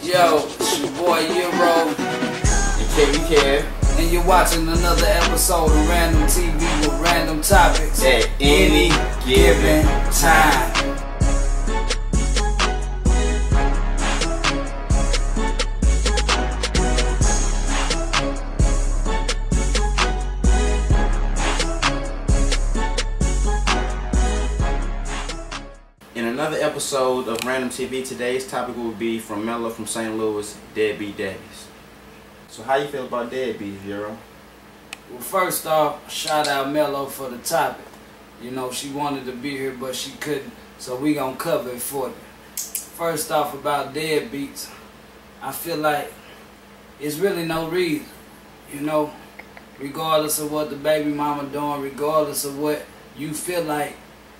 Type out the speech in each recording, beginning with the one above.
Yo, it's your boy Euro. You care. And you're watching another episode of Random TV with random topics At any given time. In another episode of Random TV, today's topic will be from Mello from St. Louis, Deadbeat Daddies. So how you feel about deadbeats, Euro? Well, first off, shout out Mello for the topic. You know, she wanted to be here, but she couldn't, so we gonna cover it for you. First off, about deadbeats, I feel like it's really no reason. You know, regardless of what the baby mama doing, regardless of what you feel like,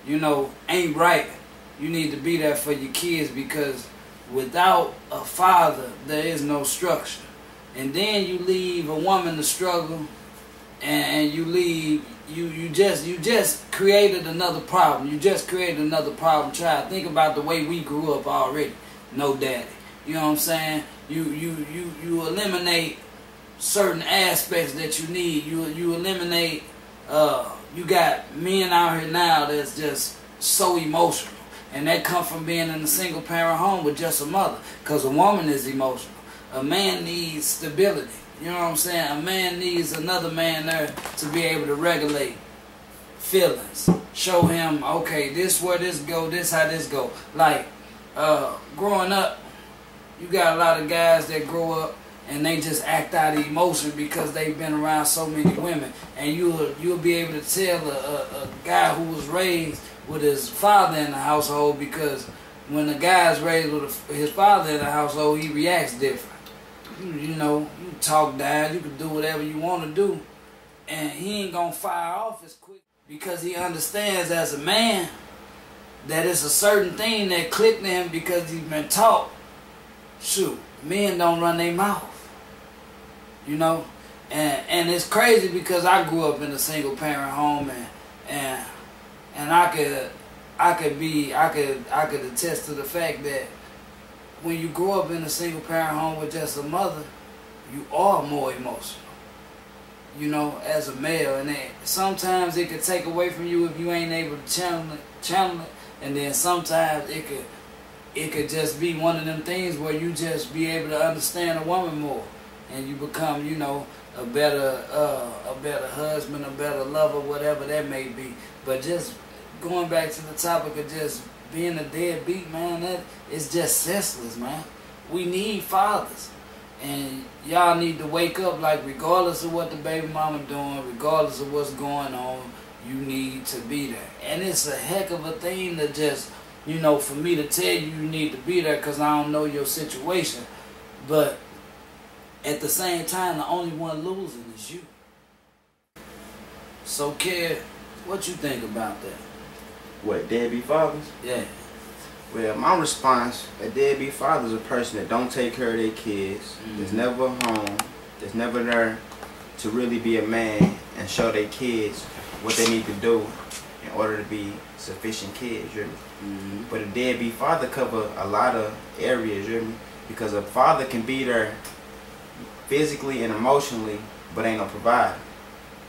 you know, ain't right, you need to be there for your kids, because without a father, there is no structure. And then you leave a woman to struggle, and you just created another problem. You just created another problem child. Think about the way we grew up already. No daddy. You know what I'm saying? You eliminate certain aspects that you need. You eliminate. You got men out here now that's just so emotional. And that come from being in a single parent home with just a mother. Because a woman is emotional. A man needs stability. You know what I'm saying? A man needs another man there to be able to regulate feelings. Show him, okay, this where this go, this how this go. Like, growing up, you got a lot of guys that grow up and they just act out of emotion because they've been around so many women. And you'll be able to tell a guy who was raised with his father in the household, because when a guy's raised with his father in the household, he reacts different. You know, you talk down, you can do whatever you want to do, and he ain't gonna fire off as quick, because he understands as a man that it's a certain thing that clicked to him because he's been taught. Shoot, men don't run their mouth. You know, and it's crazy because I grew up in a single parent home, and I could attest to the fact that when you grow up in a single parent home with just a mother, you are more emotional, you know, as a male. And sometimes it could take away from you if you ain't able to channel it. And then sometimes it could just be one of them things where you just be able to understand a woman more, and you become, you know, a better husband, a better lover, whatever that may be. But just going back to the topic of just being a deadbeat, man, that is just senseless, man. We need fathers, and y'all need to wake up. Like, regardless of what the baby mama doing, regardless of what's going on, you need to be there. And it's a heck of a thing to just, you know, for me to tell you need to be there, because I don't know your situation. But at the same time, the only one losing is you. So, kid, what you think about that? What, deadbeat fathers? Yeah. Well, my response, a deadbeat father is a person that don't take care of their kids, that's never home, that's never there to really be a man and show their kids what they need to do in order to be sufficient kids, you know? But a deadbeat father covers a lot of areas, you know? Because a father can be there physically and emotionally, but ain't no provider.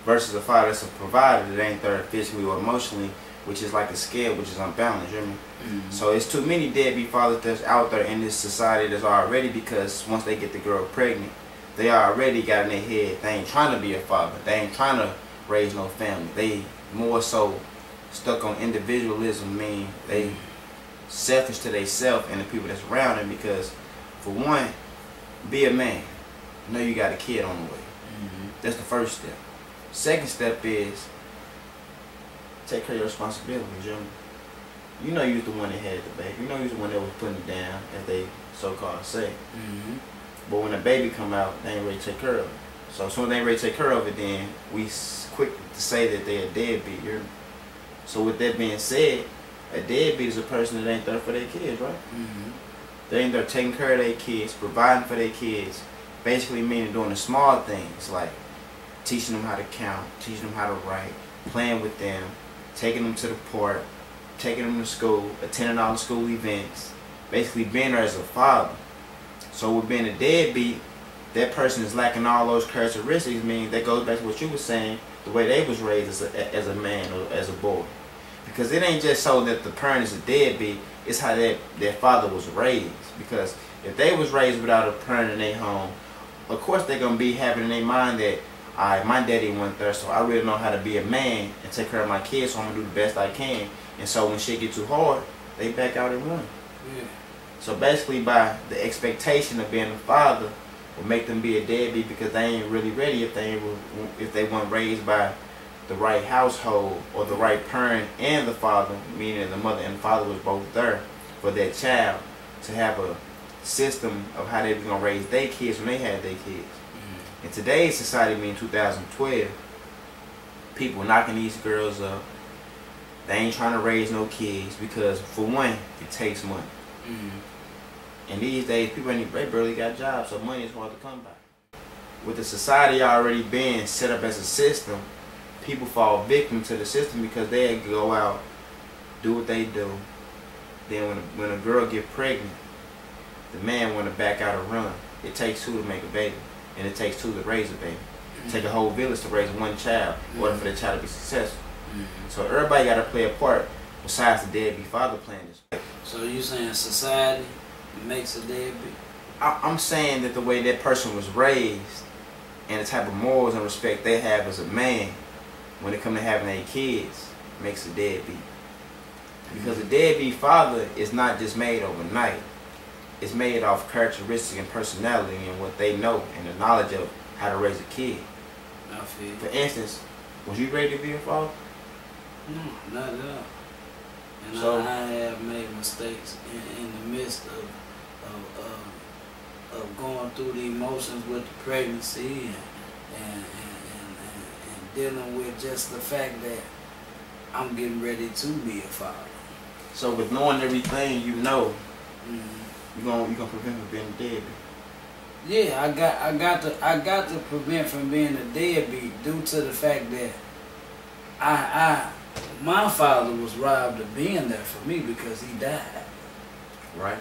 Versus a father that's a provider that ain't there physically or emotionally, which is like a scale, which is unbalanced, you know what I mean? So it's too many deadbeat fathers that's out there in this society that's already, because once they get the girl pregnant, they already got in their head, they ain't trying to be a father, they ain't trying to raise no family. They more so stuck on individualism, mean they selfish to themselves and the people that's around them, because for one, be a man. Know you got a kid on the way. That's the first step. Second step is take care of your responsibilities, you know you was the one that had the baby. You know you was the one that was putting it down, as they so-called say. But when the baby come out, they ain't ready to take care of it. So as soon as they ain't ready to take care of it, then we quick to say that they're a deadbeat. So with that being said, a deadbeat is a person that ain't there for their kids, right? They ain't there taking care of their kids, providing for their kids, basically meaning doing the small things like teaching them how to count, teaching them how to write, playing with them, taking them to the park, taking them to school, attending all the school events, basically being there as a father. So with being a deadbeat, that person is lacking all those characteristics, meaning that goes back to what you were saying, the way they was raised as a man or as a boy. Because it ain't just so that the parent is a deadbeat, it's how their father was raised. Because if they was raised without a parent in their home, of course they're going to be having in their mind that, alright, my daddy went there, so I really know how to be a man and take care of my kids, so I'm going to do the best I can. And so when shit get too hard, they back out and run. Yeah. So basically by the expectation of being a father will make them be a deadbeat because they ain't really ready if they weren't raised by the right household or the right parent and the father, meaning the mother and the father was both there for that child to have a system of how they were going to raise their kids when they had their kids. In today's society, meaning 2012, people knocking these girls up. They ain't trying to raise no kids because, for one, it takes money. And these days, people they barely got jobs, so money is hard to come by. With the society already being set up as a system, people fall victim to the system because they go out, do what they do. Then when a girl get pregnant, the man want to back out and run. It takes two to make a baby, and it takes two to raise a baby. It takes a whole village to raise one child in order for the child to be successful. So everybody got to play a part besides the deadbeat father playing this. So you saying society makes a deadbeat? I'm saying that the way that person was raised and the type of morals and respect they have as a man when it comes to having their kids makes a deadbeat. Because a deadbeat father is not just made overnight. It's made off characteristics and personality and what they know and the knowledge of how to raise a kid. I feel. For instance, was you ready to be a father? No, not at all. And So, I have made mistakes in the midst of going through the emotions with the pregnancy and dealing with just the fact that I'm getting ready to be a father. so with knowing everything you know, you gonna prevent from being a deadbeat. Yeah, I got to prevent from being a deadbeat due to the fact that my father was robbed of being there for me because he died. Right.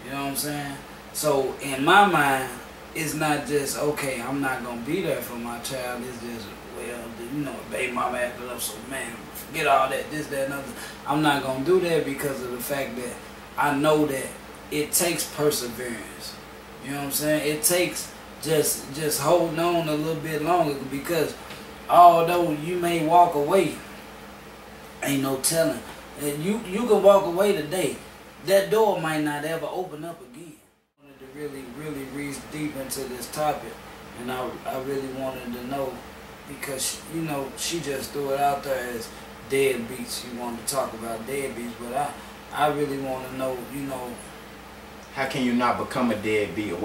You know what I'm saying? So in my mind, it's not just, okay, I'm not going to be there for my child. It's just, well, you know, baby mama acted up, so man, forget all that, this, that, and other. I'm not going to do that because of the fact that I know that it takes perseverance. You know what I'm saying? It takes just holding on a little bit longer because although you may walk away, ain't no telling. And you can walk away today. That door might not ever open up again. I wanted to really reach deep into this topic, and I really wanted to know because, you know, she just threw it out there as deadbeats. She wanted to talk about deadbeats, but I really want to know, you know, how can you not become a deadbeat, or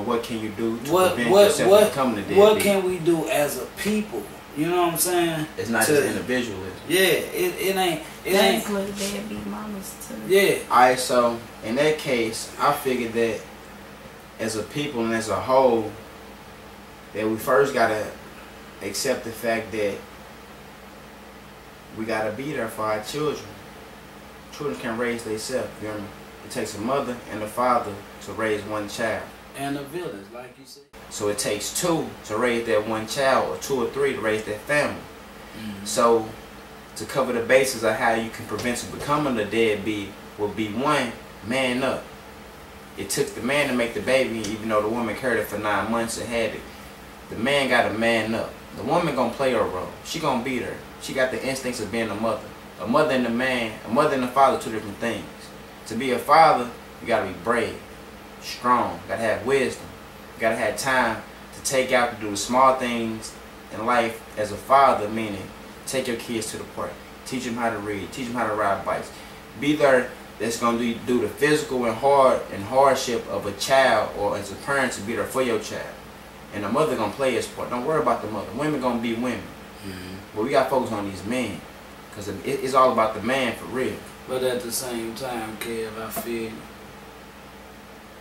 what can you do to prevent yourself from becoming a deadbeat? What can we do as a people? You know what I'm saying? It's not just individualism. Yeah, it ain't. That includes deadbeat mamas too. Yeah. Alright, so in that case, I figured that as a people and as a whole, that we first gotta accept the fact that we gotta be there for our children. Children can raise themselves, you know what I mean? It takes a mother and a father to raise one child. And a village, like you said. So it takes two to raise that one child, or two or three to raise that family. So to cover the basis of how you can prevent from becoming a deadbeat would be, one, man up. It took the man to make the baby, even though the woman carried it for 9 months and had it. The man got to man up. The woman gonna play her role. She gonna be there. She got the instincts of being a mother. A mother and a man, a mother and a father, two different things. To be a father, you gotta be brave, strong, gotta have wisdom, you gotta have time to take out to do the small things in life as a father, meaning take your kids to the park, teach them how to read, teach them how to ride bikes. Be there that's gonna do the physical and hardship of a child, or as a parent to be there for your child. And the mother gonna play his part. Don't worry about the mother. Women gonna be women. But we gotta focus on these men, because it's all about the man for real. But at the same time, Kev, I feel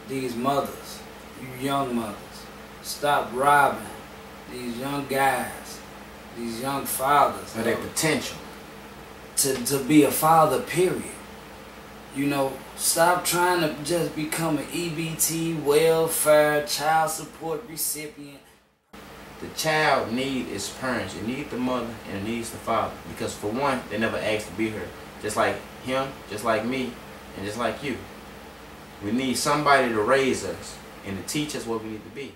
these mothers, you young mothers, Stop robbing these young guys, these young fathers. Or their potential. To be a father, period. You know, stop trying to just become an EBT, welfare, child support recipient. The child needs its parents. It needs the mother and it needs the father. Because for one, they never asked to be here. Just like him, just like me, and just like you. We need somebody to raise us and to teach us what we need to be.